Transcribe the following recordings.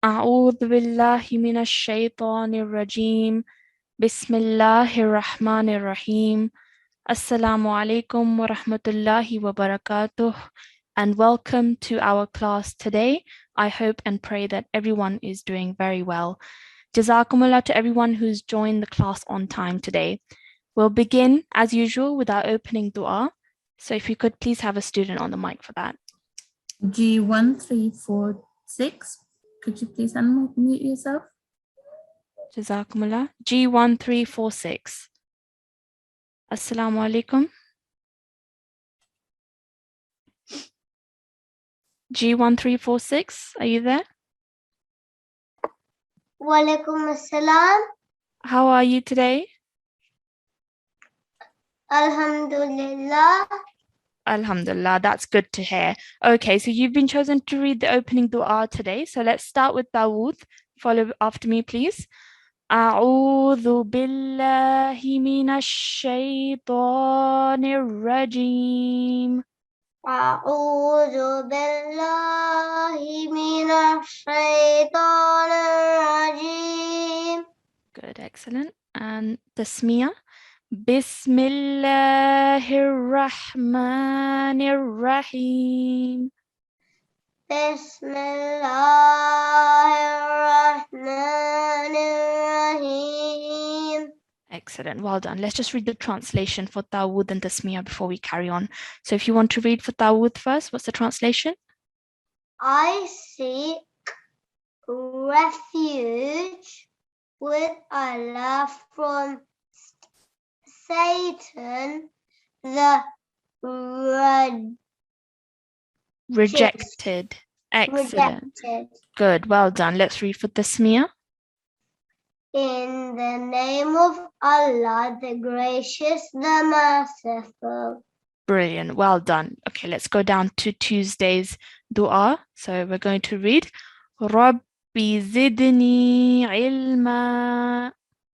أعوذ بالله من الشيطان الرجيم بسم الله الرحمن الرحيم Assalamu alaikum wa rahmatullahi wa barakatuh, and welcome to our class today. I hope and pray that everyone is doing very well. Jazakumullah to everyone who's joined the class on time today. We'll begin as usual with our opening dua. So if you could please have a student on the mic for that. G1346, could you please unmute yourself? Jazakumullah. G1346. Assalamu alaikum. G1346, are you there? Walaikum assalam. How are you today? Alhamdulillah. Alhamdulillah, that's good to hear. Okay, so you've been chosen to read the opening dua today. So let's start with Dawood. Follow after me, please. أعوذ بالله من الشيطان الرجيم. أعوذ بالله من الشيطان الرجيم. Good, excellent. And Tasmiyah. بسم الله الرحمن الرحيم. بسم الله الرحمن الرحيم. Excellent, well done. Let's just read the translation for Dawood and Tasmiyah before we carry on. So if you want to read for Dawood first, what's the translation? I seek refuge with Allah from Satan, the Rejected. Excellent. rejected. Good, well done. Let's read for Tasmiyah. In the name of Allah, the gracious, the merciful. Brilliant, well done. Okay, let's go down to Tuesday's dua. So we're going to read Rabbi zidni ilma.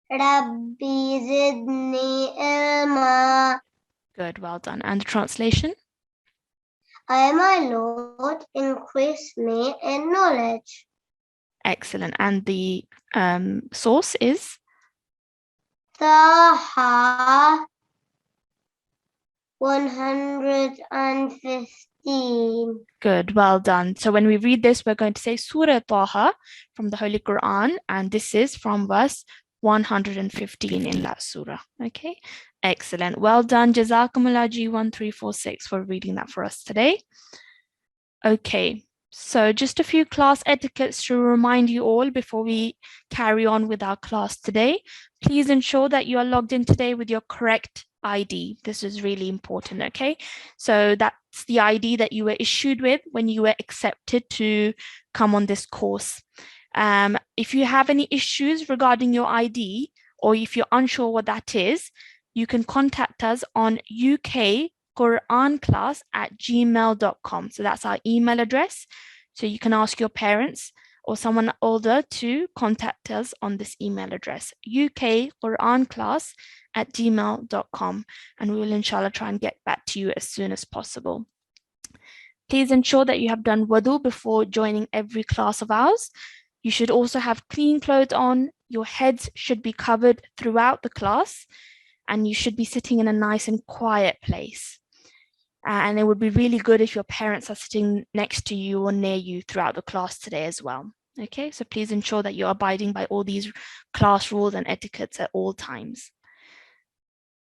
Rabbi zidni ilma. Good, well done. And the translation? I, my Lord, increase me in knowledge. Excellent. And the source is? Taha 115. Good, well done. So when we read this, we're going to say Surah Taha from the Holy Quran, and this is from verse 115 in that surah. Okay, excellent. Well done. Jazakumullah G1346 for reading that for us today. Okay, so just a few class etiquettes to remind you all before we carry on with our class today. Please ensure that you are logged in today with your correct ID. This is really important, okay? So that's the ID that you were issued with when you were accepted to come on this course. If you have any issues regarding your ID, or if you're unsure what that is, you can contact us on ukquranclass@gmail.com. So that's our email address. So you can ask your parents or someone older to contact us on this email address, ukquranclass@gmail.com, and we will inshallah try and get back to you as soon as possible. Please ensure that you have done wudu before joining every class of ours. You should also have clean clothes on. Your heads should be covered throughout the class, and you should be sitting in a nice and quiet place. And it would be really good if your parents are sitting next to you or near you throughout the class today as well. Okay, so please ensure that you're abiding by all these class rules and etiquettes at all times.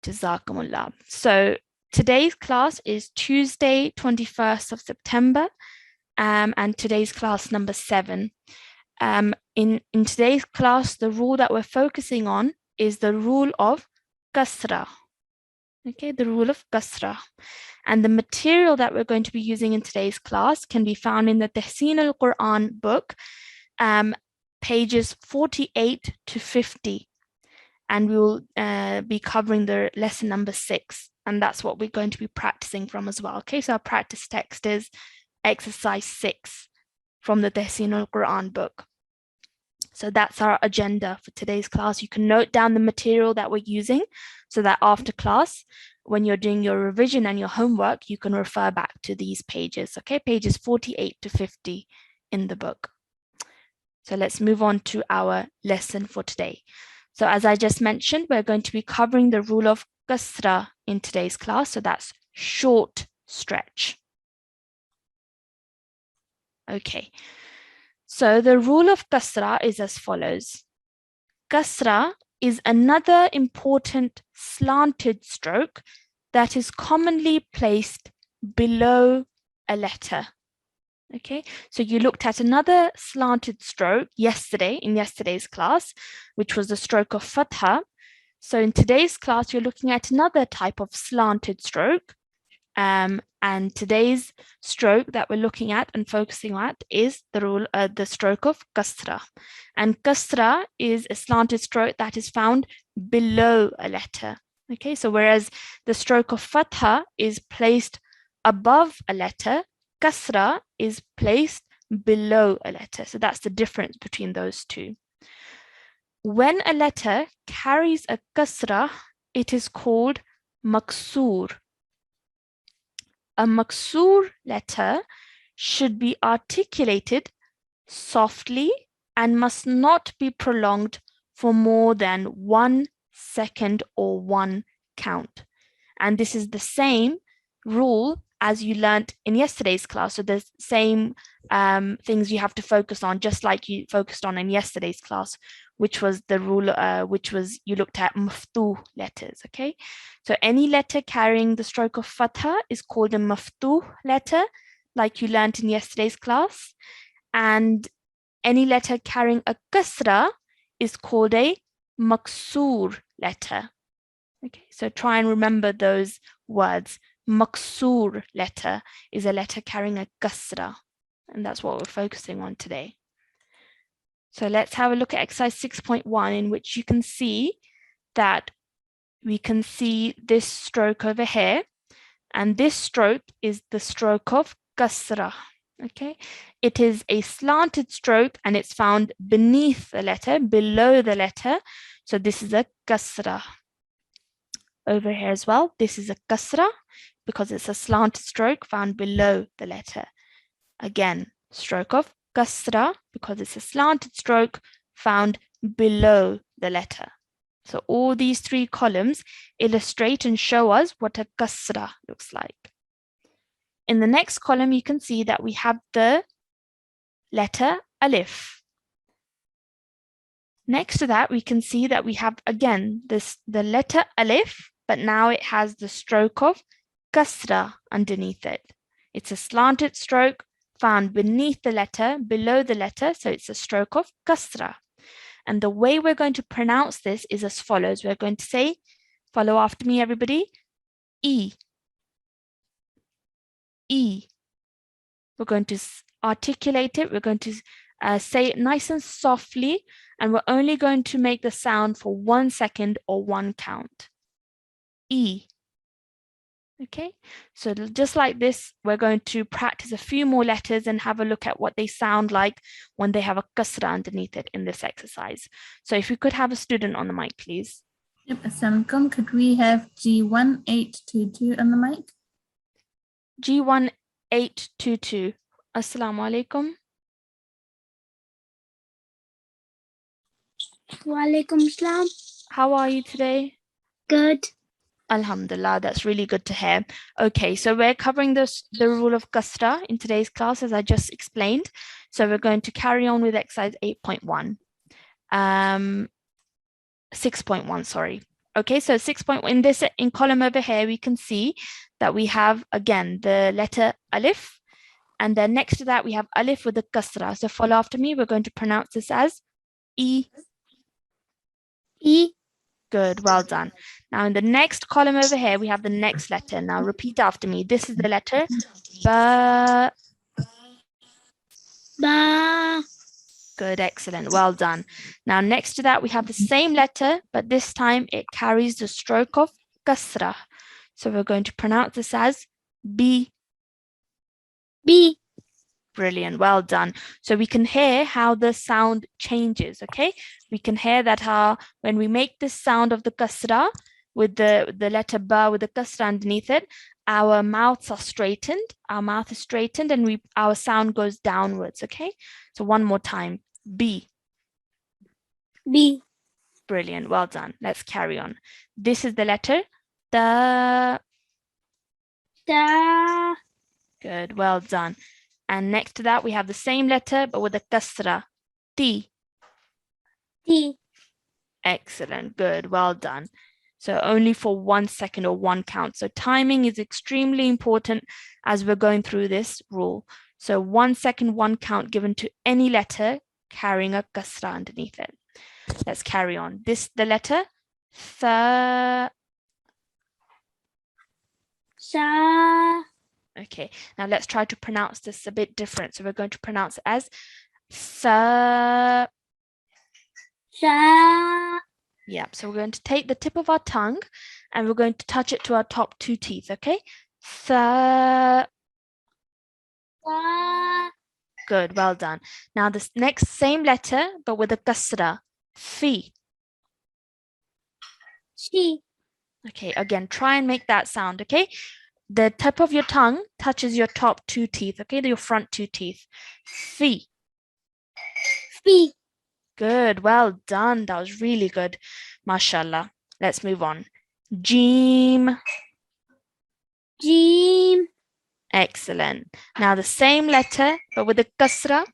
Jazakumullah. So today's class is Tuesday, 21st of September, and today's class number 7. In today's class, the rule that we're focusing on is the rule of Kasra. Okay, the rule of Kasra. And the material that we're going to be using in today's class can be found in the Talimul-Quran book, pages 48 to 50. And we will be covering the lesson number 6. And that's what we're going to be practicing from as well. Okay, so our practice text is exercise 6 from the Talimul-Quran book. So that's our agenda for today's class. You can note down the material that we're using so that after class, when you're doing your revision and your homework, you can refer back to these pages, okay? Pages 48 to 50 in the book. So let's move on to our lesson for today. So as I just mentioned, we're going to be covering the rule of Kasra in today's class. So that's short stretch. Okay. So the rule of Kasra is as follows. Kasra is another important slanted stroke that is commonly placed below a letter. Okay, so you looked at another slanted stroke yesterday in yesterday's class, which was the stroke of Fata. So in today's class, you're looking at another type of slanted stroke. And today's stroke that we're looking at and focusing at is the stroke of Kasra. And Kasra is a slanted stroke that is found below a letter. Okay, so whereas the stroke of Fatha is placed above a letter, Kasra is placed below a letter. So that's the difference between those two. When a letter carries a Kasra, it is called maksur. A maksur letter should be articulated softly and must not be prolonged for more than 1 second or 1 count. And this is the same rule as you learnt in yesterday's class. So the same things you have to focus on, just like you focused on in yesterday's class, which was the rule, you looked at maftuh letters, okay? So any letter carrying the stroke of fatha is called a maftuh letter, like you learnt in yesterday's class. And any letter carrying a kasra is called a maksur letter. Okay, so try and remember those words. Maksur letter is a letter carrying a kasra, and that's what we're focusing on today. So let's have a look at exercise 6.1, in which you can see that we can see this stroke over here, and this stroke is the stroke of kasra. Okay, it is a slanted stroke and it's found beneath the letter, below the letter. So this is a kasra. Over here as well, this is a kasra because it's a slanted stroke found below the letter. Again, stroke of kasra because it's a slanted stroke found below the letter. So all these three columns illustrate and show us what a kasra looks like. In the next column, you can see that we have the letter alif. Next to that, we can see that we have again the letter alif, but now it has the stroke of kasra underneath it. It's a slanted stroke found beneath the letter, below the letter, so it's a stroke of kasra. And the way we're going to pronounce this is as follows. We're going to say, follow after me, everybody, E. E. We're going to articulate it. We're going to say it nice and softly, and we're only going to make the sound for 1 second or 1 count. E. Okay, so just like this, we're going to practice a few more letters and have a look at what they sound like when they have a kasra underneath it in this exercise. So if we could have a student on the mic, please. Yep, Assalamualaikum. Could we have G1 822 on the mic? G1 822. Assalamu alaikum. Wa alaikum salam. How are you today? Good. Alhamdulillah, that's really good to hear. Okay, so we're covering the rule of kasra in today's class, as I just explained. So we're going to carry on with exercise 8.1. 6.1, sorry. Okay, so 6.1, in column over here, we can see that we have, again, the letter alif. And then next to that, we have alif with the kasra. So follow after me. We're going to pronounce this as E. E. Good, well done. Now in the next column over here, we have the next letter. Now repeat after me. This is the letter Ba. Ba. Good, excellent, well done. Now next to that, we have the same letter, but this time it carries the stroke of kasra. So we're going to pronounce this as B. B. Brilliant, well done. So we can hear how the sound changes, okay? We can hear that when we make this sound of the kasra with the letter ba with the kasra underneath it, our mouths are straightened, our mouth is straightened, and our sound goes downwards, okay? So one more time. B. B. Brilliant. Well done. Let's carry on. This is the letter Da. Da. Good. Well done. And next to that, we have the same letter, but with a kasra. T. T. Excellent. Good. Well done. So only for 1 second or one count. So timing is extremely important as we're going through this rule. So 1 second, one count given to any letter carrying a kasra underneath it. Let's carry on. This, the letter Tha. Sa. Okay, now let's try to pronounce this a bit different. So we're going to pronounce it as Sa. Sa. Yeah, so we're going to take the tip of our tongue and we're going to touch it to our top two teeth, okay? Sa. Sa. Good, well done. Now this next same letter, but with a kasra. Fi. She. Okay, again, try and make that sound, okay? The tip of your tongue touches your top two teeth, okay? Your front two teeth. Fi. Fee. Good, well done. That was really good. MashaAllah. Let's move on. Jeem. Jeem. Excellent. Now the same letter, but with a kasra.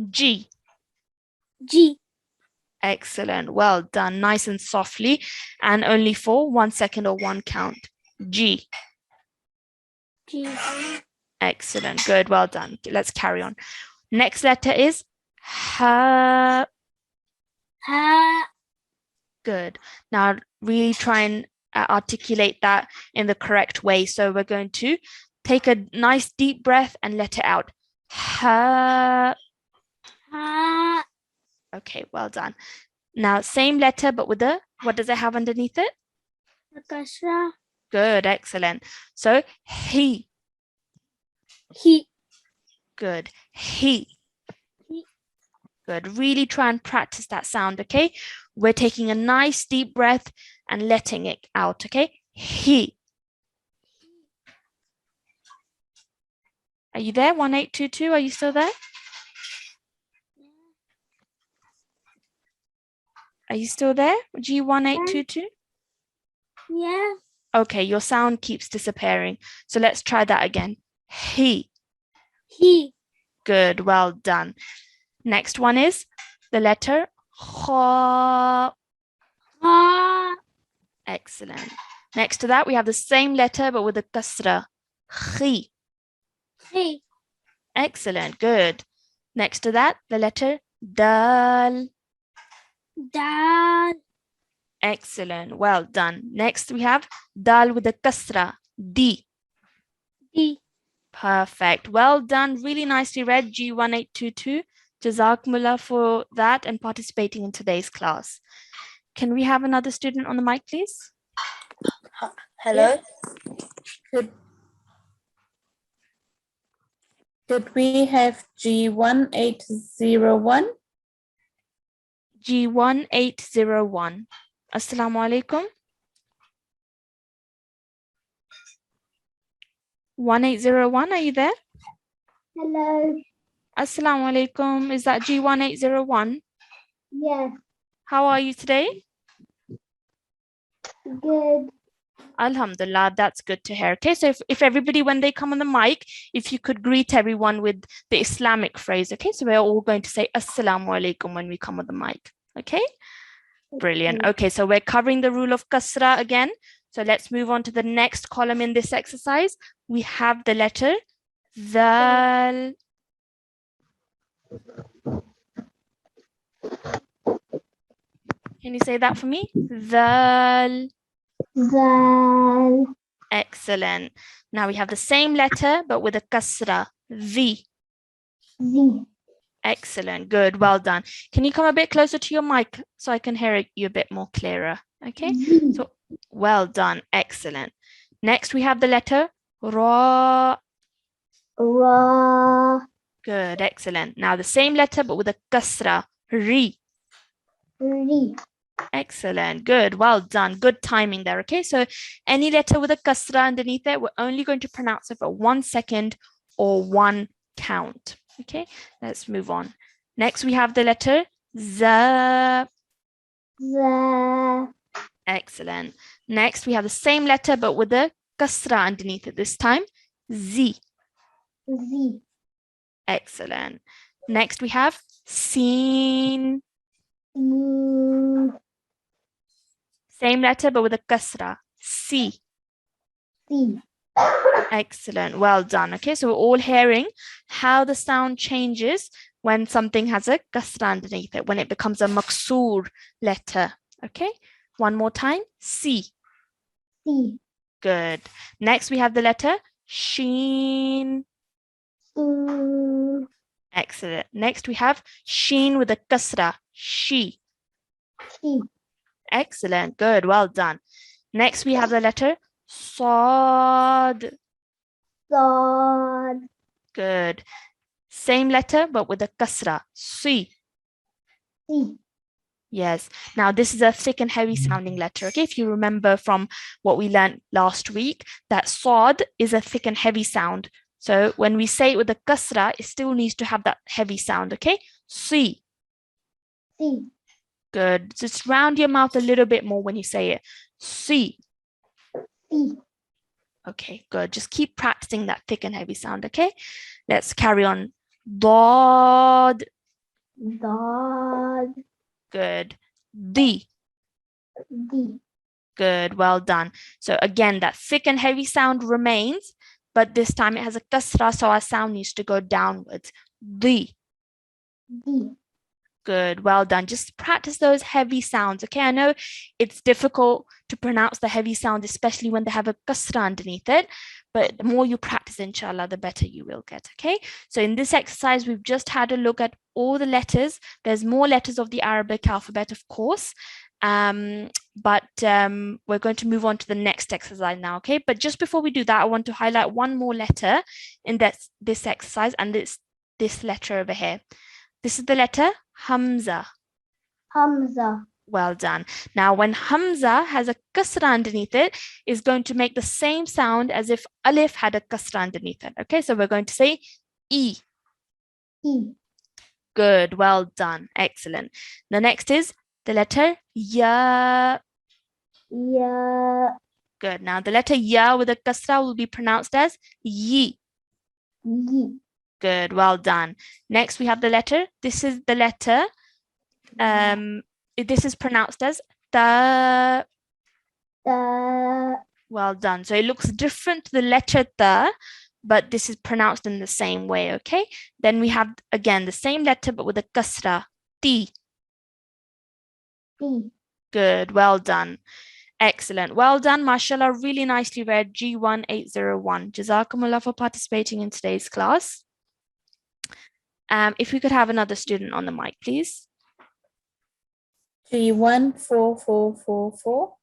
G. G. Excellent. Well done. Nice and softly. And only for 1 second or one count. G. G. Excellent. Good. Well done. Let's carry on. Next letter is Ha. Ha. Good. Now really try and articulate that in the correct way. So we're going to take a nice deep breath and let it out. Ha. Ha. Okay, well done. Now same letter, but with the, what does it have underneath it? Kasra. Good, excellent. So he. He. Good. He. He. Good. Really try and practice that sound, okay? We're taking a nice deep breath and letting it out, okay? He. Are you there? 1822, are you still there? Are you still there? G1822? Yeah. Okay, your sound keeps disappearing. So let's try that again. He. He. Good, well done. Next one is the letter Kha. Ha. Excellent. Next to that, we have the same letter, but with a kasra. Khi. He. Excellent, good. Next to that, the letter Dal. Dal. Excellent, well done. Next, we have Dal with a kasra. D. D. Perfect. Well done. Really nicely read, G1822. Jazakumullah for that and participating in today's class. Can we have another student on the mic, please? Hello. Could we have G1801? G1801. Assalamu alaikum. 1801, are you there? Hello. Assalamu alaikum. Is that G1801? Yes. How are you today? Good. Alhamdulillah, that's good to hear. Okay, so if everybody, when they come on the mic, if you could greet everyone with the Islamic phrase, okay? So we're all going to say Assalamu alaikum when we come on the mic, okay? Brilliant. Okay, so we're covering the rule of kasra again. So let's move on to the next column in this exercise. We have the letter Zal. Can you say that for me? Zal. Zal. Excellent. Now we have the same letter, but with a kasra. V. Z. Excellent. Good. Well done. Can you come a bit closer to your mic so I can hear you a bit more clearer? Okay. Z. So well done. Excellent. Next, we have the letter Ra. Ra. Good. Excellent. Now the same letter, but with a kasra. Ri. Ri. Excellent. Good. Well done. Good timing there. Okay. So any letter with a kasra underneath it, we're only going to pronounce it for 1 second or one count. Okay. Let's move on. Next, we have the letter Z. The. Excellent. Next, we have the same letter, but with a kasra underneath it this time. Z. Z. Excellent. Next, we have Sin. Sin. Same letter, but with a kasra. Si. C. Excellent. Well done. Okay, so we're all hearing how the sound changes when something has a kasra underneath it, when it becomes a maksur letter. Okay, one more time. Si. C. Good. Next, we have the letter Sheen. Shin. Excellent. Next, we have Sheen with a kasra. She. She. Excellent. Good. Well done. Next, we have the letter Sad. Sod. Good. Same letter, but with a kasra. Si. C. Yes. Now, this is a thick and heavy sounding letter. Okay. If you remember from what we learned last week, that Sad is a thick and heavy sound. So when we say it with a kasra, it still needs to have that heavy sound. Okay. Si. C. Good. Just round your mouth a little bit more when you say it. Si. C. Okay, good. Just keep practicing that thick and heavy sound, okay? Let's carry on. Dod. Dog. Good. D. D. Good. Well done. So again, that thick and heavy sound remains, but this time it has a kasra, so our sound needs to go downwards. D. D. Good. Well done. Just practice those heavy sounds, okay? I know it's difficult to pronounce the heavy sound, especially when they have a kasra underneath it, but the more you practice, inshallah, the better you will get, okay? So in this exercise, we've just had a look at all the letters. There's more letters of the Arabic alphabet, of course, but we're going to move on to the next exercise now, okay? But just before we do that, I want to highlight one more letter in this exercise, and this letter over here. This is the letter Hamza. Hamza. Well done. Now, when Hamza has a kasra underneath it, it's going to make the same sound as if Alif had a kasra underneath it. Okay, so we're going to say E. E. Good. Well done. Excellent. The next is the letter Ya. Ya. Good. Now, the letter Ya with a kasra will be pronounced as Yi. Yi. Good. Well done. Next, we have the letter. This is the letter. This is pronounced as Ta. Ta. Well done. So it looks different to the letter Ta, but this is pronounced in the same way, okay? Then we have, again, the same letter, but with a kasra. Ti. T. Good. Well done. Excellent. Well done. Mashallah. Really nicely read. G1 801. Jazakumullah for participating in today's class. If we could have another student on the mic, please. G1 4444.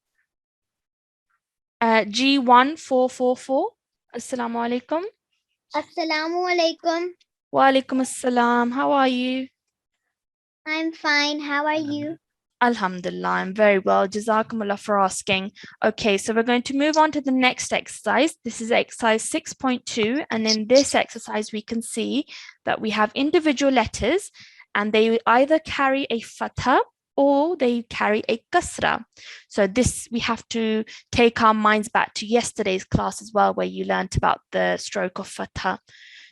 G1 444. Assalamu alaikum. Assalamu alaikum. Wa alaikum assalam. How are you? I'm fine. How are you? Alhamdulillah, I'm very well. Jazakumullah for asking. Okay, so we're going to move on to the next exercise. This is exercise 6.2. And in this exercise, we can see that we have individual letters and they either carry a Fata or they carry a Kasra. So this, we have to take our minds back to yesterday's class as well, where you learnt about the stroke of Fata.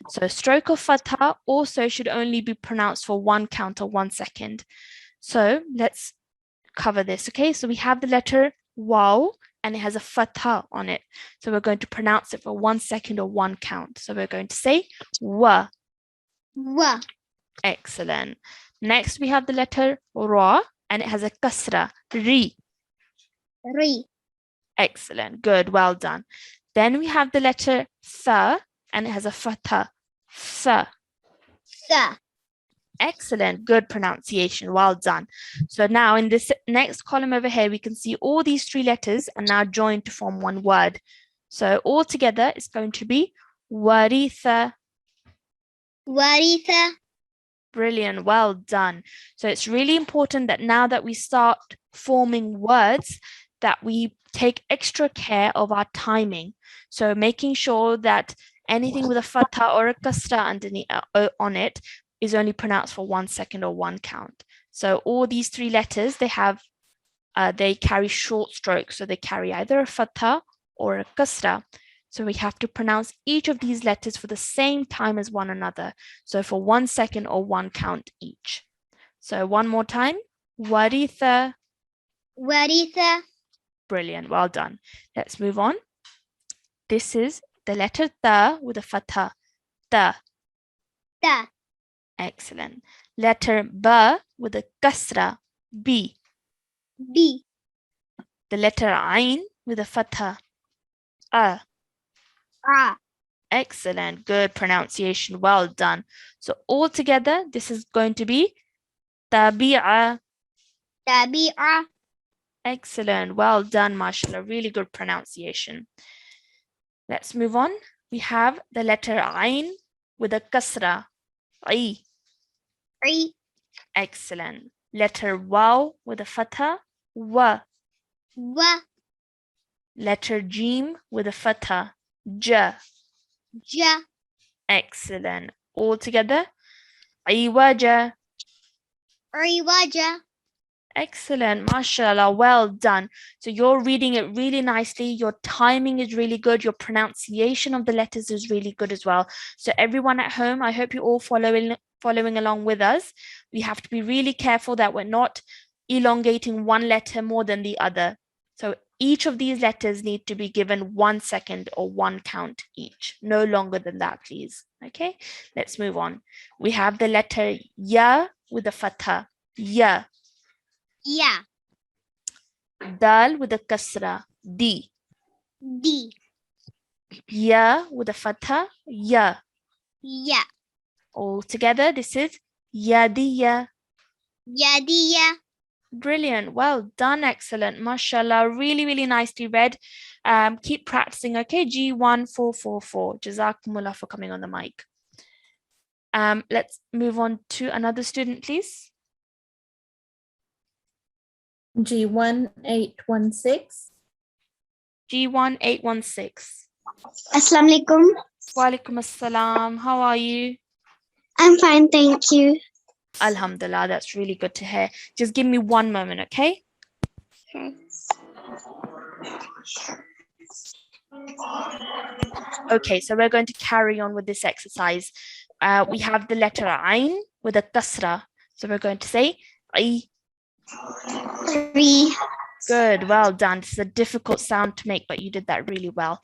So stroke of Fata also should only be pronounced for 1 count or 1 second. So let's cover this, okay? So we have the letter Waw and it has a Fata on it. So we're going to pronounce it for 1 second or 1 count. So we're going to say Wa. Wa. Excellent. Next we have the letter Ra and it has a Kasra. Ri. Ri. Excellent. Good. Well done. Then we have the letter Tha and it has a Fata. Tha. Sa. Excellent. Good pronunciation. Well done. So now in this next column over here, we can see all these 3 letters are now joined to form one word. So all together, it's going to be Waritha. Waritha. Brilliant. Well done. So it's really important that now that we start forming words, that we take extra care of our timing. So making sure that anything with a Fatha or a Kasra underneath on it, is only pronounced for 1 second or 1 count. So all these 3 letters, they carry short strokes. So they carry either a Fata or a Kasra. So we have to pronounce each of these letters for the same time as one another. So for 1 second or 1 count each. So one more time. Waritha. Waritha. Brilliant. Well done. Let's move on. This is the letter Ta with a Fatha. Ta. Ta. Excellent. Letter Ba with a Kasra. B. B. The letter Ain with a Fatha. A. A. Excellent. Good pronunciation. Well done. So all together, this is going to be Tabi'a. Tabi'a. Excellent. Well done, mashallah. Really good pronunciation. Let's move on. We have the letter Ain with a Kasra. I. I. Excellent. Letter Waw with a Fatha. Wa. Wa. Letter Jim with a Fatha. Ja. Ja. Excellent. All together. Iwaja. Riwaja. Excellent, mashallah, well done. So you're reading it really nicely. Your timing is really good. Your pronunciation of the letters is really good as well. So everyone at home, I hope you're all following along with us. We have to be really careful that we're not elongating one letter more than the other. So each of these letters need to be given 1 second or 1 count each. No longer than that, please. Okay, let's move on. We have the letter Ya with a Fatha. Ya. Ya. Dal with a Kasra. D. D. Ya with a Fatha. Ya. Ya. All together, this is Yadiya. Yadiya. Brilliant. Well done. Excellent. Mashallah. Really, really nicely read. Keep practicing. Okay. G1 444. Jazakumullah for coming on the mic. Let's move on to another student, please. G1 816. G1 816. Assalamu alaikum. Walaikum assalam. How are you? I'm fine, thank you. Alhamdulillah. That's really good to hear. Just give me 1 moment, okay? Okay. Okay, so we're going to carry on with this exercise. We have the letter Ain with a Kasra. So we're going to say I. 3. Good, well done. This is a difficult sound to make, but you did that really well.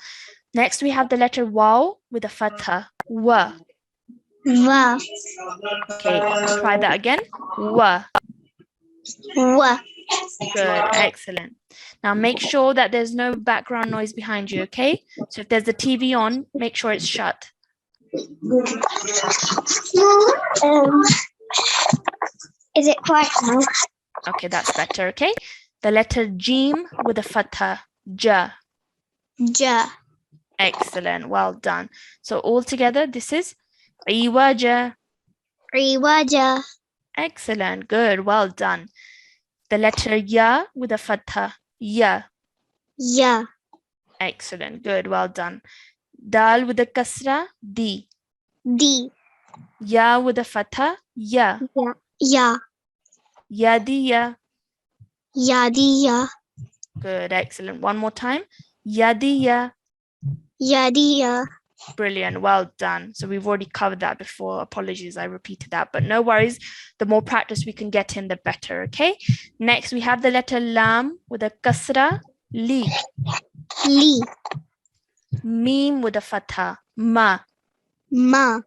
Next, we have the letter Waw with a Fatha. Wa. Wa. Okay, try that again. Wa. Wa. Good, excellent. Now make sure that there's no background noise behind you, okay? So if there's a TV on, make sure it's shut. Is it quiet now? Okay, that's better, okay? The letter Jim with a Fatha. Ja. Ja. Excellent, well done. So all together, this is Iwaja. Riwaja. Excellent, good, well done. The letter Ya with a Fatha. Ya. Ya. Excellent, good, well done. Dal with a Kasra. Di. D. Ya with a Fatha. Ya. Ya. Ya. Yadiya. Yadiya. Good, excellent. One more time. Yadiya. Yadiya. Brilliant, well done. So we've already covered that before. Apologies, I repeated that, but no worries. The more practice we can get in, the better, okay? Next, we have the letter Lam with a Kasra. Li. Li. Mim with a Fatha. Ma. Ma.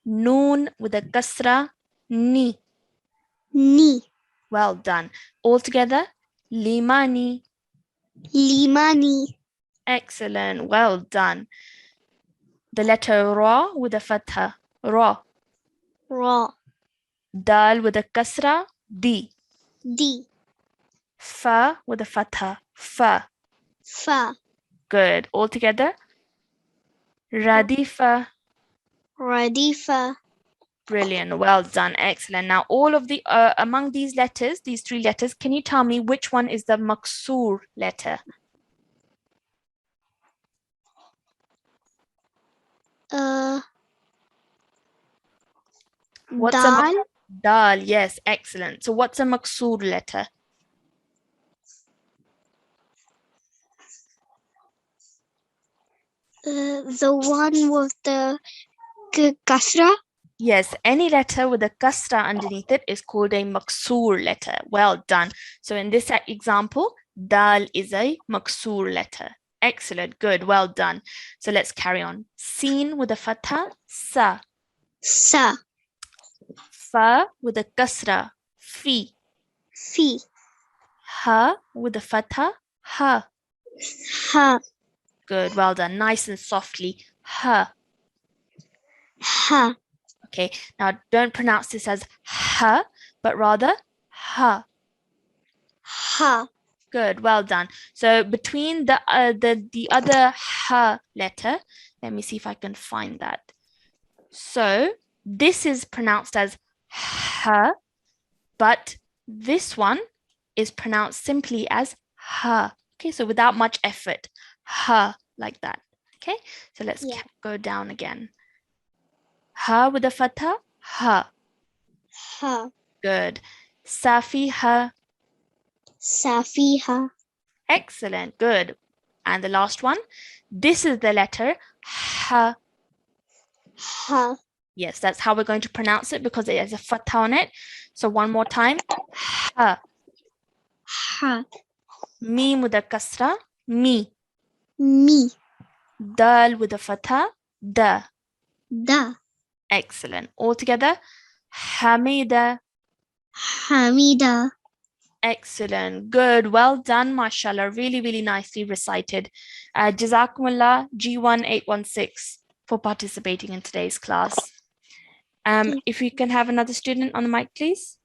Noon with a Kasra. Ni. Ni. Well done. All together. Limani. Limani. Excellent, well done. The letter Ra with a Fatha. Ra. Ra. Dal with a Kasra. Di. D. Fa with a Fatha. Fa. Fa. Good. All together. Radifa. Radifa. Brilliant. Well done. Excellent. Now, all of the among these letters, these 3 letters, can you tell me which one is the maksur letter? What's a Dal. dal? Yes, excellent. So what's a maksur letter? The one with the kasra. Yes, any letter with a kasra underneath it is called a maksur letter. Well done. So in this example, dal is a maksur letter. Excellent, good, well done. So let's carry on. Sin with a fatha, sa. Sa. Fa with a kasra, fi. Fi. Ha with a fatha, ha. Ha. Good, well done. Nice and softly, ha. Ha. Okay, now don't pronounce this as ha, but rather ha. Ha. Good, well done. So between the other ha letter, let me see if I can find that. So this is pronounced as ha, but this one is pronounced simply as ha. Okay, so without much effort, ha, like that. Okay, so let's go down again. Ha with a fatha, ha. Ha. Good. Safiha. Safiha. Excellent. Good. And the last one. This is the letter ha. Ha. Yes, that's how we're going to pronounce it because it has a fatha on it. So one more time. Ha. Ha. Mim with a kasra. Mi. Mi. Dal with a fatha. Da. Da. Excellent. All together. Hamida. Hamida. Excellent. Good. Well done, mashallah. Really, really nicely recited. Jazakumullah G1 816 for participating in today's class. If you can have another student on the mic, please.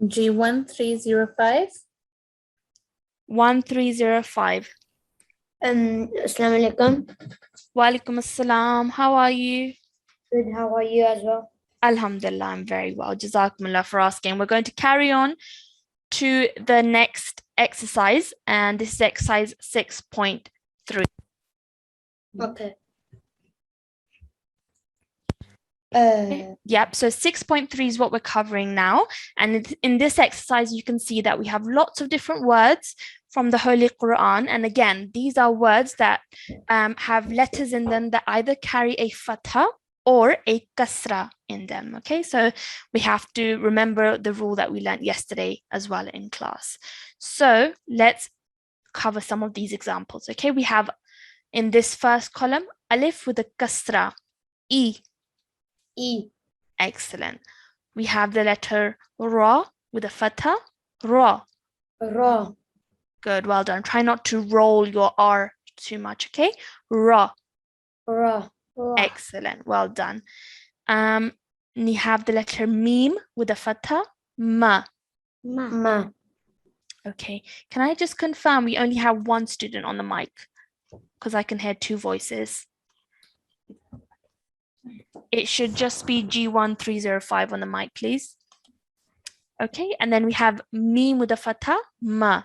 G1 305. 1305. Assalamu alaikum. Wa alaikum assalam. How are you? Good, how are you as well? Alhamdulillah, I'm very well. Jazakumullah for asking. We're going to carry on to the next exercise, and this is exercise 6.3. Okay. Yep, so 6.3 is what we're covering now. And in this exercise, you can see that we have lots of different words from the Holy Quran. And again, these are words that have letters in them that either carry a fatha or a kasra in them. Okay, so we have to remember the rule that we learned yesterday as well in class. So let's cover some of these examples. Okay, we have in this first column, alif with a kasra, e. E. Excellent. We have the letter ra with a fatha, ra. Ra. Good, well done. Try not to roll your R too much, okay? Ra. Ra. Excellent, well done. You have the letter mim with a fatha, ma. Ma. Ma. Okay, can I just confirm we only have one student on the mic? Because I can hear two voices. It should just be G1 305 on the mic, please. Okay, and then we have mim with a fatha, ma.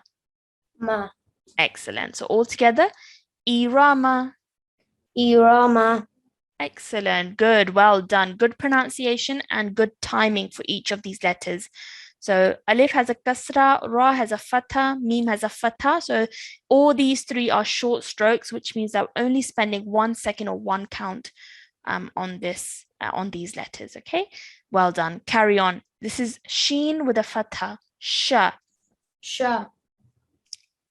Ma. Excellent. So all together, irama. Irama. Excellent. Good. Well done. Good pronunciation and good timing for each of these letters. So alif has a kasra, ra has a fatha, mim has a fatha. So all these three are short strokes, which means that we're only spending 1 second or one count on these letters. Okay. Well done. Carry on. This is sheen with a fatha, sha. Sha.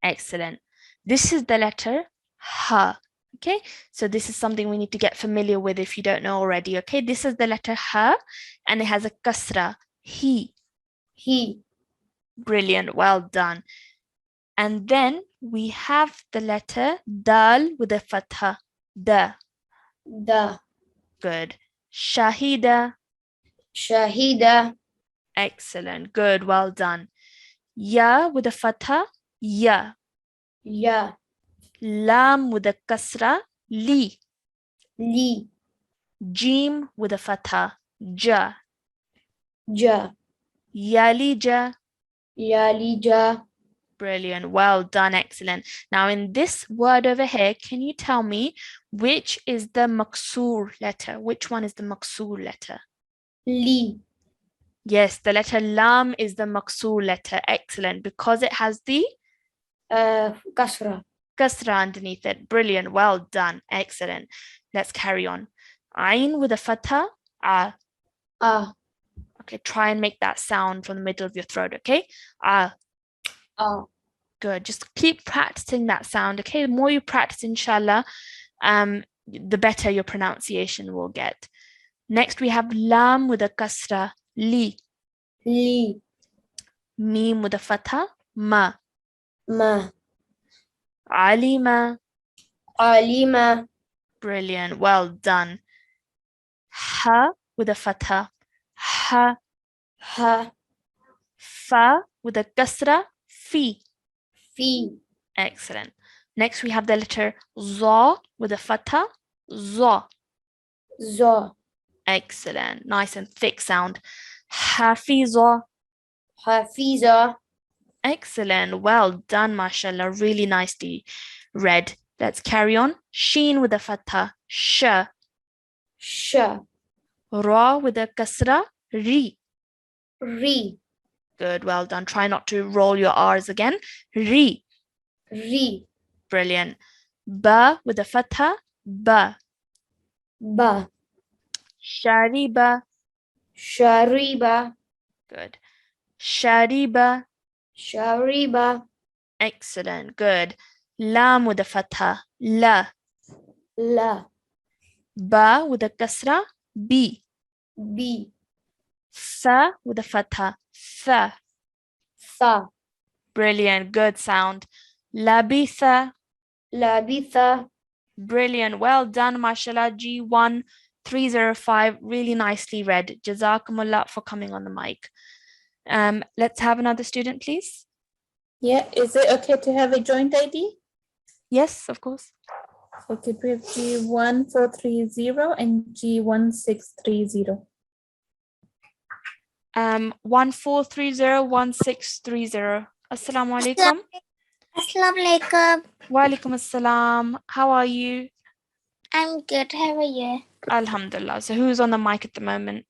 Excellent. This is the letter ha. Okay, so this is something we need to get familiar with if you don't know already. Okay, this is the letter ha, and it has a kasra, he. He. Brilliant, well done. And then we have the letter dal with a fatha, da. Da. Good. Shahida. Shahida. Excellent, good, well done. Ya with a fatha, ya. Ya. Lam with a kasra, li. Li. Jim with a fatha, ja. Ja. Yalija. Yalija. Brilliant. Well done. Excellent. Now in this word over here, can you tell me which is the maksur letter? Which one is the maksur letter? Li. Yes, the letter lam is the maqsoor letter. Excellent. Because it has the Kasra. kasra underneath it. Brilliant. Well done. Excellent. Let's carry on. Ain with a fatha. Ah. Ah. Okay, try and make that sound from the middle of your throat, okay? Ah. Ah. Good. Just keep practicing that sound, okay? The more you practice, inshallah, the better your pronunciation will get. Next, we have lam with a kasra. Li. Li. Mim with a fatha. Ma. Ma. Alima. Alima. Brilliant. Well done. Ha with a fatha. Ha. Ha. Fa with a kasra. Fi. Fi. Excellent. Next, we have the letter za with a fatha. Za. Za. Excellent. Nice and thick sound. Hafiza. Hafiza. Excellent. Well done, mashallah. Really nicely read. Let's carry on. Sheen with a fatha. Sh. Sha. Ra with a kasra. Ri. Ri. Good. Well done. Try not to roll your R's again. Ri. Ri. Brilliant. Ba with a fatha. Ba. Ba. Shariba. Shariba. Good. Shariba. Shariba. Excellent. Good. Lam with a fatha. La. La. Ba with a kasra. Bi. Bi. Tha with a fatha. Tha. Tha. Brilliant. Good sound. Labitha. Labitha. Brilliant. Well done, mashallah. G1 305. Really nicely read. Jazakumullah for coming on the mic. Let's have another student, please. Yeah, is it okay to have a joint ID? Yes, of course. Okay, we have G1430 and G1630. 14301630. Assalamu alaikum. Assalamu alaikum. Wa alaikum assalam. How are you? I'm good. How are you? Alhamdulillah. So who's on the mic at the moment?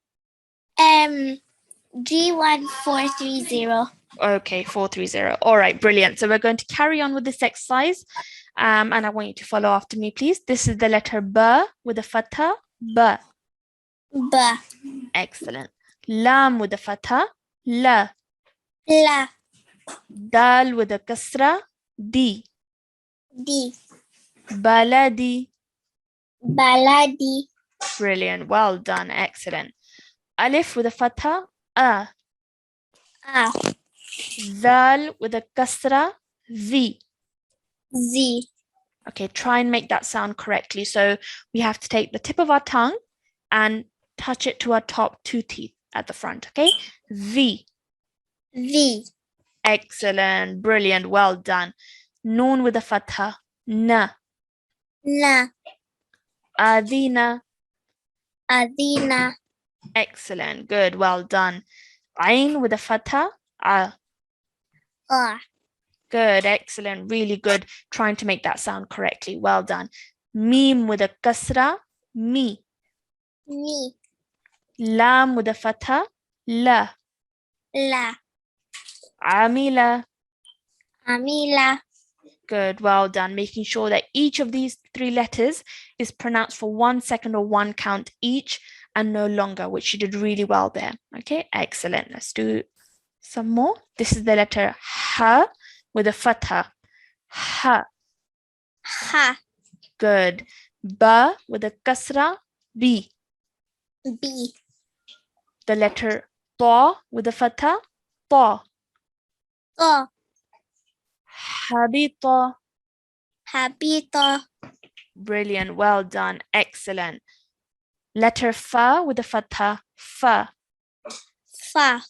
G1430. Okay, 430. All right, brilliant. So we're going to carry on with this exercise. And I want you to follow after me, please. This is the letter ba with a fatha. Ba. Ba. Excellent. Lam with a fatha. La. La. Dal with a kasra. Di. Di. Baladi. Baladi. Brilliant. Well done. Excellent. Alif with a fatha. A. A. Dal with a kasra. Zi. Z. Okay, try and make that sound correctly. So we have to take the tip of our tongue and touch it to our top two teeth at the front, okay? V. V. Excellent. Brilliant. Well done. Noon with a fatha. Na. Na. Adina. Adina. Excellent. Good. Well done. Ain with a fatha. A. A. Good. Excellent. Really good. Trying to make that sound correctly. Well done. Mim with a kasra. Mi. Mi. Lam with a fatha. La. La. Amila. Amila. Good, well done. Making sure that each of these three letters is pronounced for 1 second or 1 count each and no longer, which you did really well there. Okay, excellent. Let's do some more. This is the letter ha with a fatha. Ha. Ha. Good. Ba with a kasra. Bi. B. The letter ta with a fatha. Ta. O. Habita. Habita. Brilliant. Well done. Excellent. Letter fa with a fatha. Fa. Fa.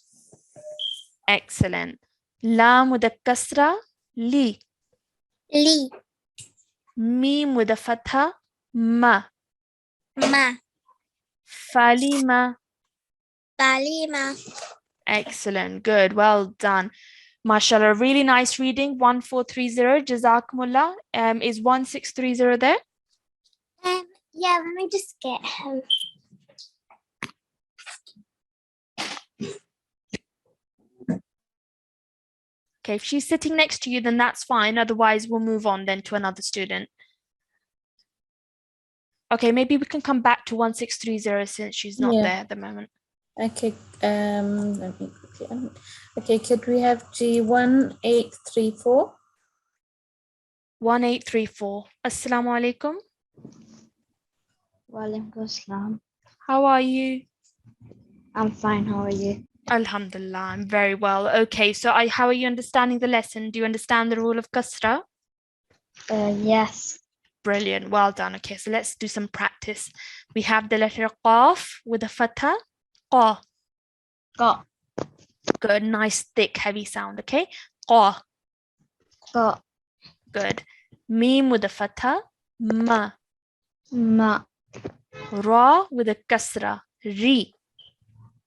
Excellent. Lam with a kasra. Li. Li. Mim with a fatha. Ma. Ma. Falima. Balima. Excellent. Good. Well done. MashaAllah. Really nice reading. 1430. Jazakumullah. Is 1630 there? Yeah, let me just get him. Okay, if she's sitting next to you, then that's fine. Otherwise, we'll move on then to another student. Okay, maybe we can come back to 1630 since she's not Yeah. there at the moment. Okay, let me quickly. Okay, could we have G1834? 1834. Assalamu alaikum. Walaikum assalam. How are you? I'm fine. How are you? Alhamdulillah, I'm very well. Okay, so how are you understanding the lesson? Do you understand the rule of Kasra? Yes. Brilliant, well done. Okay, so let's do some practice. We have the letter Qaf with a Fata. Qa. Got. Good, nice, thick, heavy sound. Okay, Qa. Got. Good. Mim with a Fata. Ma. Ma. Ra with a Kasra. Ri.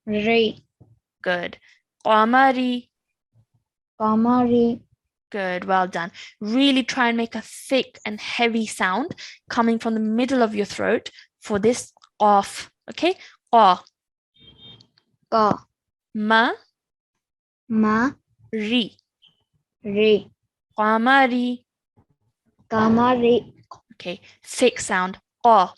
Re. Good. Qamari. Kamari. Good, well done. Really try and make a thick and heavy sound coming from the middle of your throat for this Qaf. Okay, Qa. Got. Ma. Ma. Ri. Re. Qamari. Kamari. Okay, thick sound. Qa.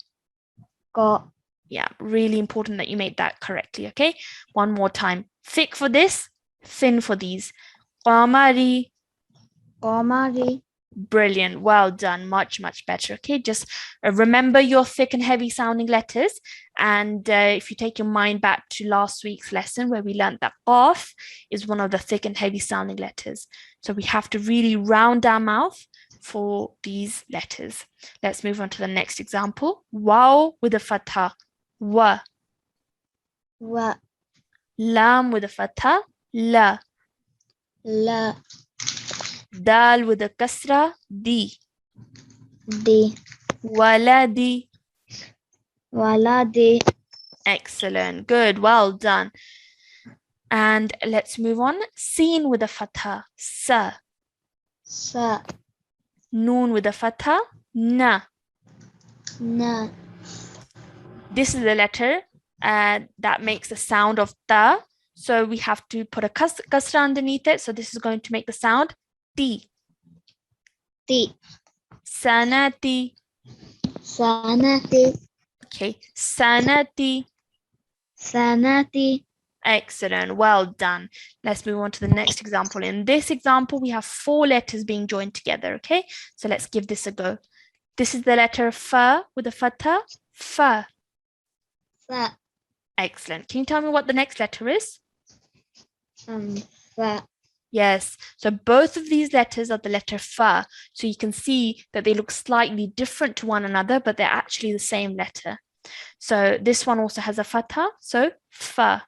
Got. Yeah, really important that you make that correctly. Okay, one more time. Thick for this, thin for these. Qamari. Kamari. Brilliant, well done, much better. Okay, just remember your thick and heavy sounding letters, and if you take your mind back to last week's lesson where we learned that Qaf is one of the thick and heavy sounding letters, so we have to really round our mouth for these letters. Let's move on to the next example. Waw with a fatha. Wa. Wa. Lam with a fatha. La. La. Dal with a kasra. Di. Di. Waladi. Waladi. Excellent, good, well done. And let's move on. Sin with a fatha. Sa. Sa. Noon with a fatha. Na. Na. This is the letter that makes the sound of ta. So we have to put a kasra underneath it. So this is going to make the sound ti. Ti. Sanati. Sanati. Okay, sanati. Sanati. Excellent, well done. Let's move on to the next example. In this example, we have 4 letters being joined together. Okay, so let's give this a go. This is the letter fa with a fatha. Fa. Fa. Excellent. Can you tell me what the next letter is? Fa. Yes, so both of these letters are the letter fa. So you can see that they look slightly different to one another, but they're actually the same letter. So this one also has a fatha, so fa.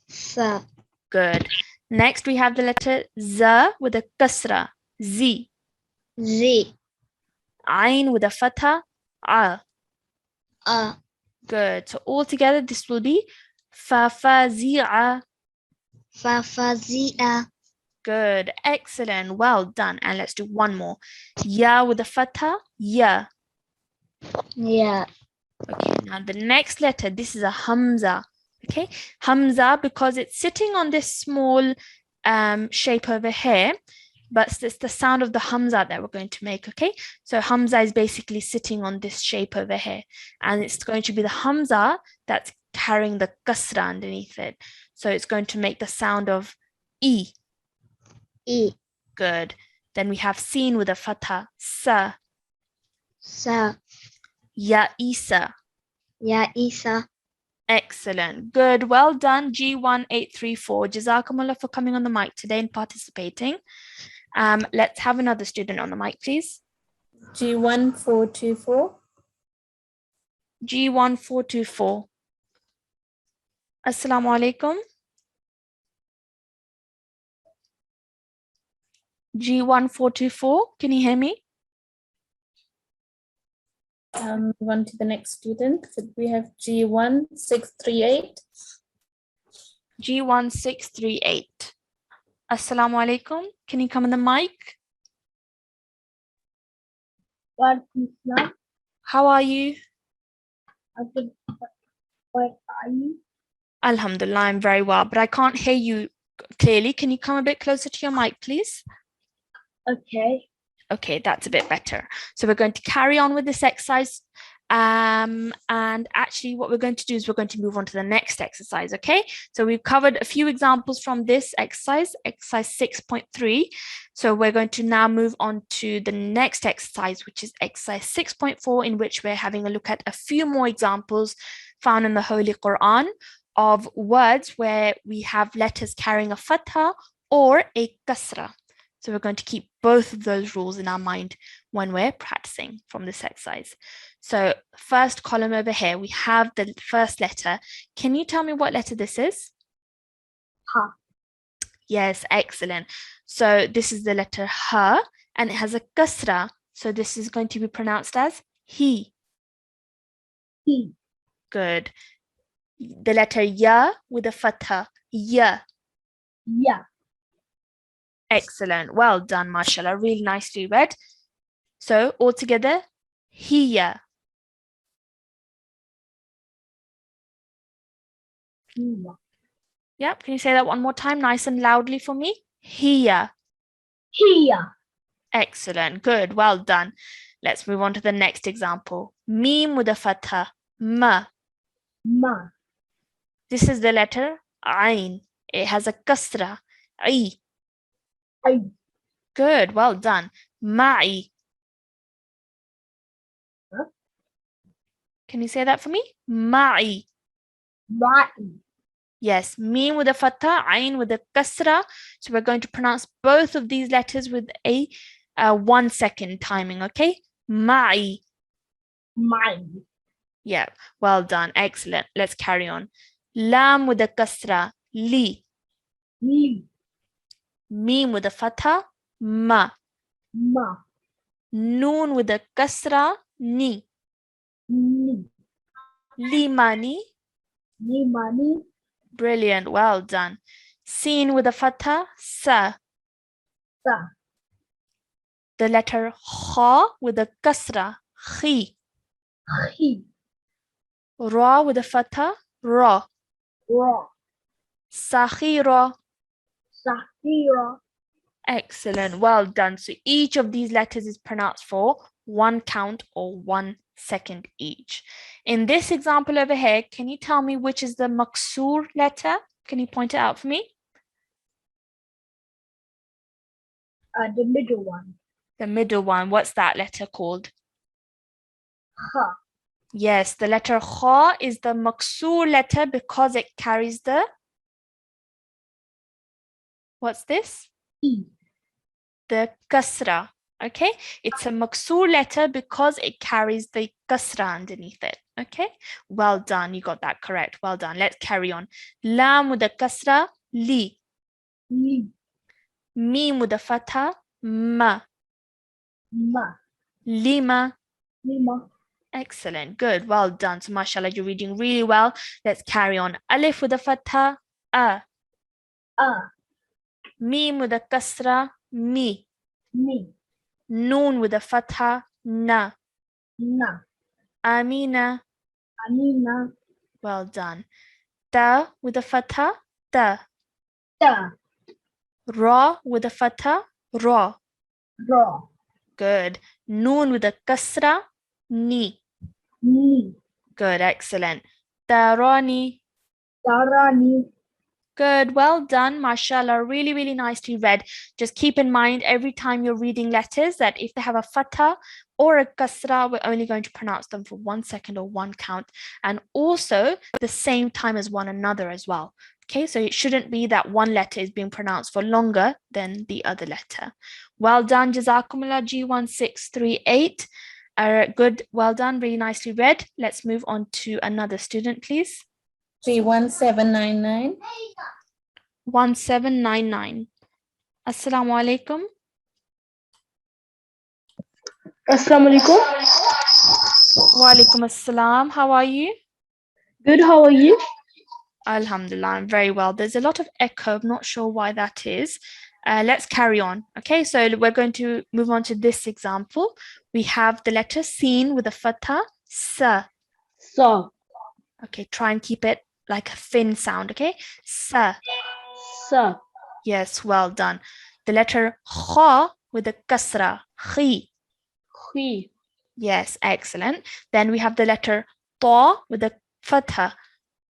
Fa. Good. Next we have the letter za with a kasra. Z. Z. Ain with a fatha. A. A. Good. So all together this will be fa fa zi'a. Fa. Fa. Zia. Good. Excellent. Well done. And let's do one more. Ya with a fatha. Ya. Ya. Okay. Now the next letter, this is a Hamza. Okay. Hamza, because it's sitting on this small shape over here, but it's the sound of the Hamza that we're going to make. Okay. So Hamza is basically sitting on this shape over here, and it's going to be the Hamza that's carrying the kasra underneath it. So it's going to make the sound of E. E. Good. Then we have Sin with a fatha. Sa. Sa. Ya Isa. Ya Isa. Excellent. Good. Well done. G1834. Jazakumullah for coming on the mic today and participating. Let's have another student on the mic, please. G1424. G1424. Assalamu alaikum. G1424. Can you hear me? Move on to the next student. Could we have G1638? G1638. Assalamu alaikum. Can you come on the mic? How are you? What are you? Alhamdulillah, I'm very well, but I can't hear you clearly. Can you come a bit closer to your mic, please? Okay. Okay, that's a bit better. So we're going to carry on with this exercise. And actually what we're going to do is we're going to move on to the next exercise, okay? So we've covered a few examples from this exercise 6.3. So we're going to now move on to the next exercise, which is exercise 6.4, in which we're having a look at a few more examples found in the Holy Quran of words where we have letters carrying a Fata or a Kasra. So we're going to keep both of those rules in our mind when we're practicing from this exercise. So first column over here, we have the first letter. Can you tell me what letter this is? Ha. Yes, excellent. So this is the letter Ha, and it has a kasra. So this is going to be pronounced as he. He. Good. The letter Ya with a fatha. Ya. Yeah. Excellent. Well done, mashallah. Really nicely read. So altogether, hiya. Yeah. Yep. Can you say that one more time, nice and loudly for me? Hiya. Here. Excellent. Good. Well done. Let's move on to the next example. Mim with a fatha. Ma. Ma. This is the letter Ain. It has a kasra. I. I. Good. Well done. Ma'i. Huh? Can you say that for me? Ma'i. Right. Yes, mim with a fatha, ain with a kasra. So we're going to pronounce both of these letters with a 1 second timing, okay? Ma'i. Mine. Yeah, well done. Excellent. Let's carry on. Lam with a kasra, li. Li. Mim with a fatha, ma. Ma. Noon with a kasra, ni. Ni. Limani. Ni money. Brilliant. Well done. Sin with a fatha, sa. Sa. The letter kha with a kasra, khi. He. Ra with a fatha, ra. Raw. Sakhira. Sahira. Excellent. Well done. So each of these letters is pronounced for 1 count or 1 second each. In this example over here, can you tell me which is the maksur letter? Can you point it out for me? The middle one. The middle one. What's that letter called? Ha. Yes, the letter kha is the maksur letter because it carries the... What's this? E. The kasra. Okay, it's a maksur letter because it carries the kasra underneath it. Okay, well done. You got that correct. Well done. Let's carry on. Lam with the kasra, li. Li. Mim with the fatha, ma. Ma. Lima. Lima. Excellent. Good. Well done. So mashallah, you're reading really well. Let's carry on. Alif with the fatha, a. Mim with the kasra, mi. Mi. Noon with the fatha, na. Na. Amina. Amina. Well done. Ta with the fatha, ta. Ta. Ra with the fatha, ra. Raw. Good. Noon with the kasra, ni. Ni. Good. Excellent. Tarani. Tarani. Good. Well done. Mashallah. Really, really nicely read. Just keep in mind every time you're reading letters that if they have a fatha or a kasra, we're only going to pronounce them for 1 second or 1 count. And also the same time as one another as well. Okay, so it shouldn't be that one letter is being pronounced for longer than the other letter. Well done, Jazakumullah G1 638. Good, well done, really nicely read. Let's move on to another student, please. G1 799. 1799. Assalamu alaikum. Assalamu alaikum. Wa alaikum assalam. How are you? Good, how are you? Alhamdulillah, I'm very well. There's a lot of echo. I'm not sure why that is. Let's carry on. Okay, so we're going to move on to this example. We have the letter Sin with a fatha, sa. Sa. Okay, try and keep it like a thin sound, okay? Sa. Sa. Yes, well done. The letter kha with a kasra, khi. Khi. Yes, excellent. Then we have the letter ta with a fatha,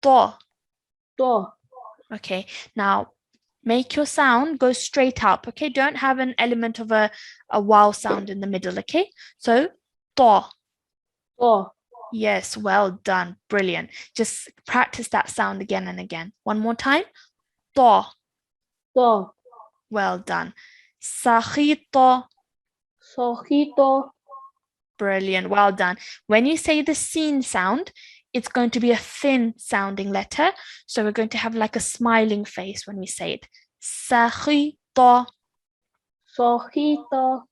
ta. To. Okay, now make your sound go straight up. Okay, don't have an element of a vowel sound in the middle. Okay, so ta. To. Yes, well done. Brilliant. Just practice that sound again and again. One more time. Ta. To. Well done. Sakhita. Sohito. Brilliant. Well done. When you say the seen sound, it's going to be a thin sounding letter. So we're going to have like a smiling face when we say it. Sakhita. Sohito.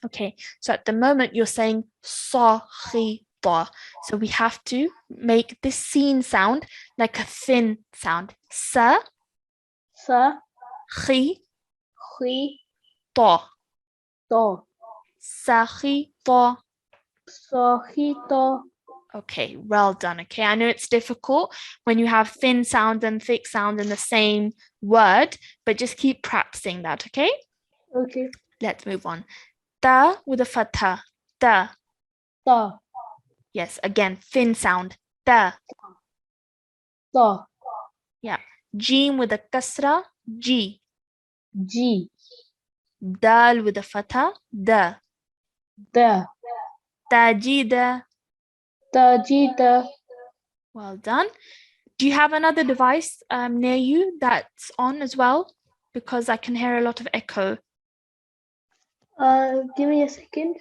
Okay, so at the moment you're saying sakhita. So we have to make this seen sound like a thin sound. Sa, Sa. khi, Khi. to. To. Sakhita. Sohito. Okay, well done. Okay, I know it's difficult when you have thin sounds and thick sounds in the same word, but just keep practicing that, okay? Okay. Let's move on. Ta with a fatha. Ta. Ta. Yes, again, thin sound. Ta. Ta. Jim with a kasra. Ji. Ji. Dal with a fatha. Da. Da. Tajida. Tajida. Well done. Do you have another device near you that's on as well? Because I can hear a lot of echo. Give me a second.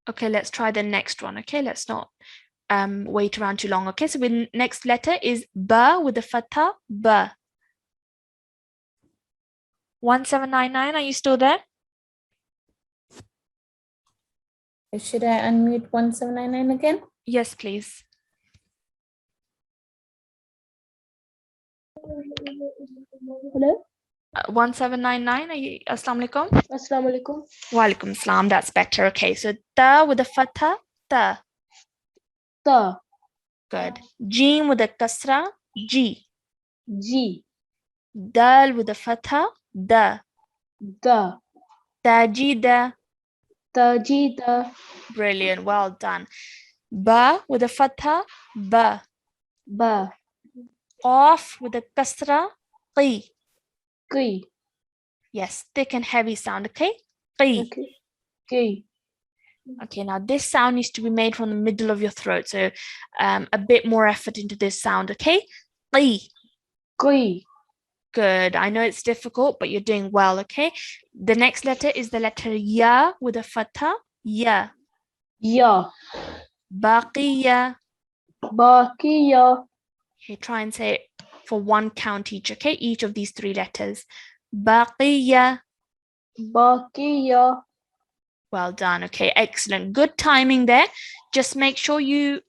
Okay, let's try the next one. Okay, let's not wait around too long. Okay, so the next letter is ba with the fatha. Ba. 1799, are you still there? Should I unmute 1799 again? Yes, please. Hello. 1799, are you? Assalamu alaikum. Assalamu alaikum. Wa alaikum salam, that's better. Okay, so ta with the fatha. Ta. Ta. Good. Jim with the kasra. Ji. Ji. Dal with the fatha. Da. Da. Tajida. Tajida. Brilliant, well done. Ba with a fatha. Ba. Ba. Qaf with a kasra. Qi. Ki. Yes, thick and heavy sound, okay? Qi. Okay. Ki. Okay, now this sound needs to be made from the middle of your throat. So a bit more effort into this sound, okay? Qi. Ki. Good. I know it's difficult, but you're doing well, okay? The next letter is the letter ya with a fatha. Ya. Ya. Baqiya. Baqiya. Okay, try and say it for one count each, okay? Each of these three letters. Baqiya. Baqiya. Well done. Okay, excellent. Good timing there. Just make sure you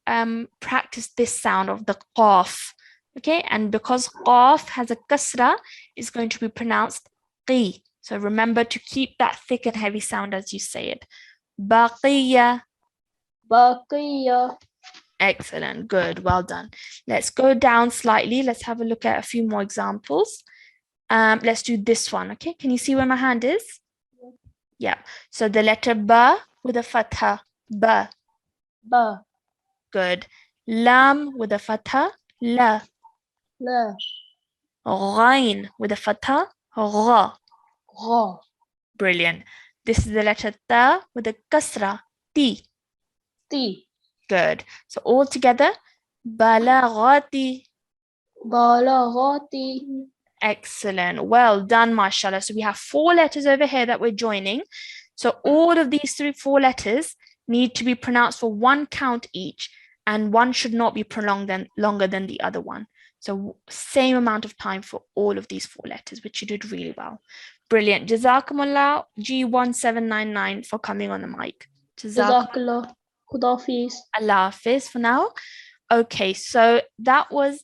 practice this sound of the qaf. Okay, and because qaf has a kasra, it's going to be pronounced qi. So remember to keep that thick and heavy sound as you say it. Baqiya. Baqiya. Excellent. Good. Well done. Let's go down slightly. Let's have a look at a few more examples. Let's do this one. Okay, can you see where my hand is? Yeah. So the letter ba with a fatha. Ba. Ba. Good. Lam with a fatha. La. La. Ghain with a fatha. Gha. Gha. Brilliant. This is the letter ta with a kasra. Ti. Ti. Good. So all together. Balaghati. Balaghati. Excellent. Well done, mashallah. So we have 4 letters over here that we're joining. So all of these 4 letters need to be pronounced for one count each, and one should not be longer than the other one. So same amount of time for all of these 4 letters, which you did really well. Brilliant. Jazakumullah G1799 for coming on the mic. Jazakallah. Khudafiz. Allah Hafiz for now. Okay, so that was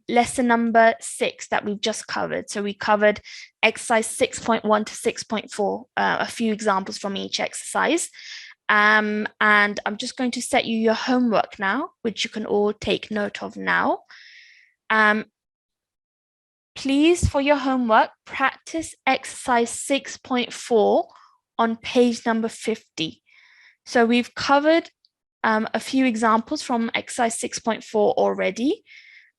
lesson number 6 that we've just covered. So we covered exercise 6.1 to 6.4, a few examples from each exercise. And I'm just going to set you your homework now, which you can all take note of now. Please, for your homework, practice exercise 6.4 on page number 50. So we've covered a few examples from exercise 6.4 already.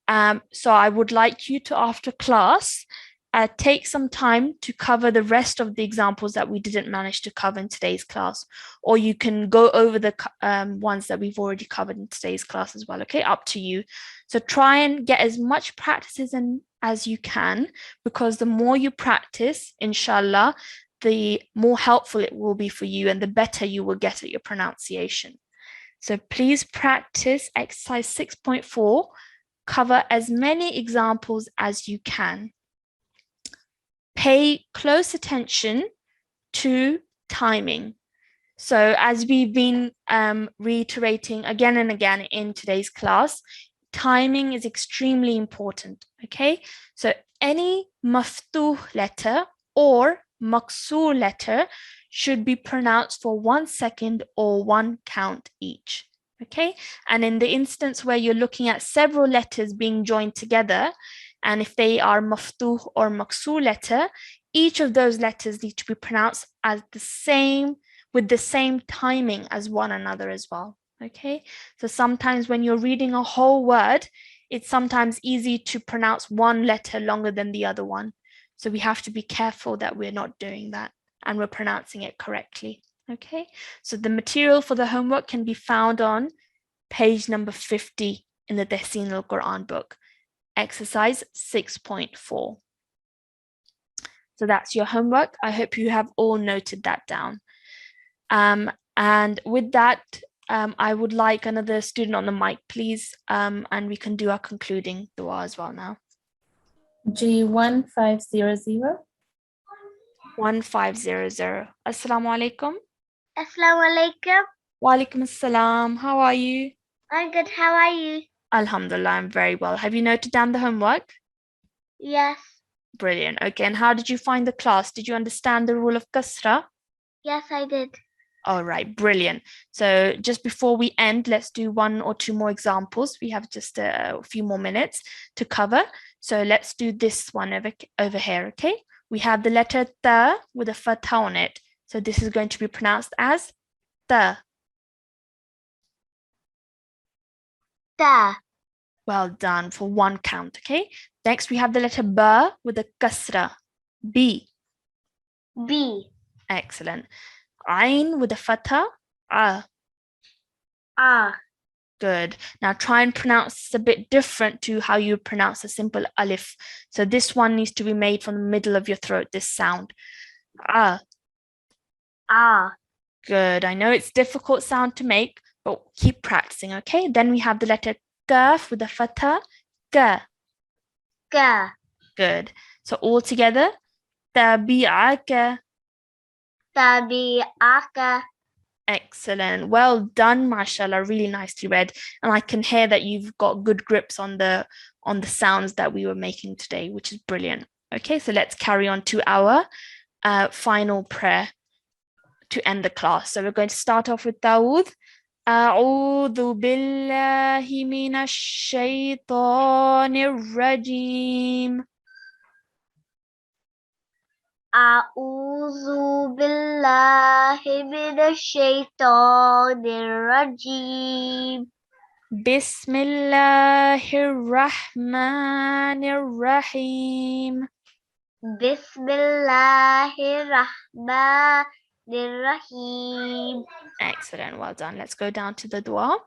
So I would like you to, after class, take some time to cover the rest of the examples that we didn't manage to cover in today's class, or you can go over the ones that we've already covered in today's class as well. Okay, up to you. So try and get as much practices in as you can, because the more you practice, inshallah, the more helpful it will be for you and the better you will get at your pronunciation. So please practice exercise 6.4, cover as many examples as you can. Pay close attention to timing. So as we've been reiterating again and again in today's class, timing is extremely important, okay? So any maftuh letter or maksur letter should be pronounced for 1 second or 1 count each, okay? And in the instance where you're looking at several letters being joined together, and if they are maftuh or maksur letter, each of those letters need to be pronounced as with the same timing as one another as well. Okay, so sometimes when you're reading a whole word, it's sometimes easy to pronounce one letter longer than the other one. So we have to be careful that we're not doing that and we're pronouncing it correctly. Okay, so the material for the homework can be found on page number 50 in the Talimul-Quran book, exercise 6.4. So that's your homework. I hope you have all noted that down. And with that, I would like another student on the mic, please, and we can do our concluding dua as well now. G1 500. 1500. Assalamu alaikum. Assalamu alaikum. Wa alaikum assalam. How are you? I'm good. How are you? Alhamdulillah, I'm very well. Have you noted down the homework? Yes. Brilliant. Okay, and how did you find the class? Did you understand the rule of Kasra? Yes, I did. All right, brilliant. So just before we end, let's do 1 or 2 more examples. We have just a few more minutes to cover. So let's do this one over here, okay? We have the letter ta with a fata on it. So this is going to be pronounced as ta. Ta. Well done, for 1 count, okay? Next, we have the letter ba with a kasra, b. B. Excellent. Ain with a fata, a. Ah. Good. Now try and pronounce this a bit different to how you pronounce a simple alif. So this one needs to be made from the middle of your throat, this sound. Ah. Ah. Good. I know it's a difficult sound to make, but keep practicing, okay? Then we have the letter kaf with a fata, ka. Ka. Good. So all together, tabi'aka. Tabi'aka. Excellent. Well done, mashallah. Really nicely read. And I can hear that you've got good grips on the sounds that we were making today, which is brilliant. Okay, so let's carry on to our final prayer to end the class. So we're going to start off with Dawood. أعوذ بالله من الشيطان الرجيم. A'udhu billahi minash shaitanir rajim. Bismillahirrahmanirrahim. Bismillahirrahmanirrahim. Excellent, well done. Let's go down to the dua.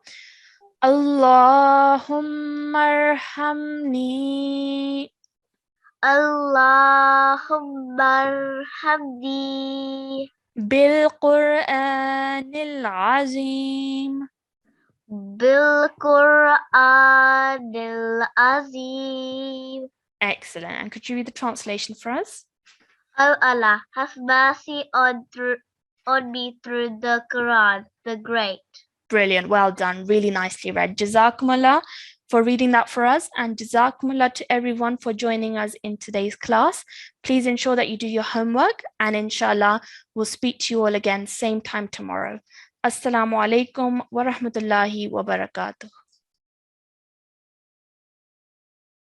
Allahumma arhamni. Allahumma arhamni. Bil-Qur'anil azim. Bil-Qur'anil azim. Excellent. And could you read the translation for us? Oh Allah, have mercy on me through the Quran, the Great. Brilliant. Well done. Really nicely read. Jazakumullah for reading that for us, and Jazakumullah to everyone for joining us in today's class. Please ensure that you do your homework, and inshallah, we'll speak to you all again same time tomorrow. Assalamu alaikum wa rahmatullahi wa barakatuh.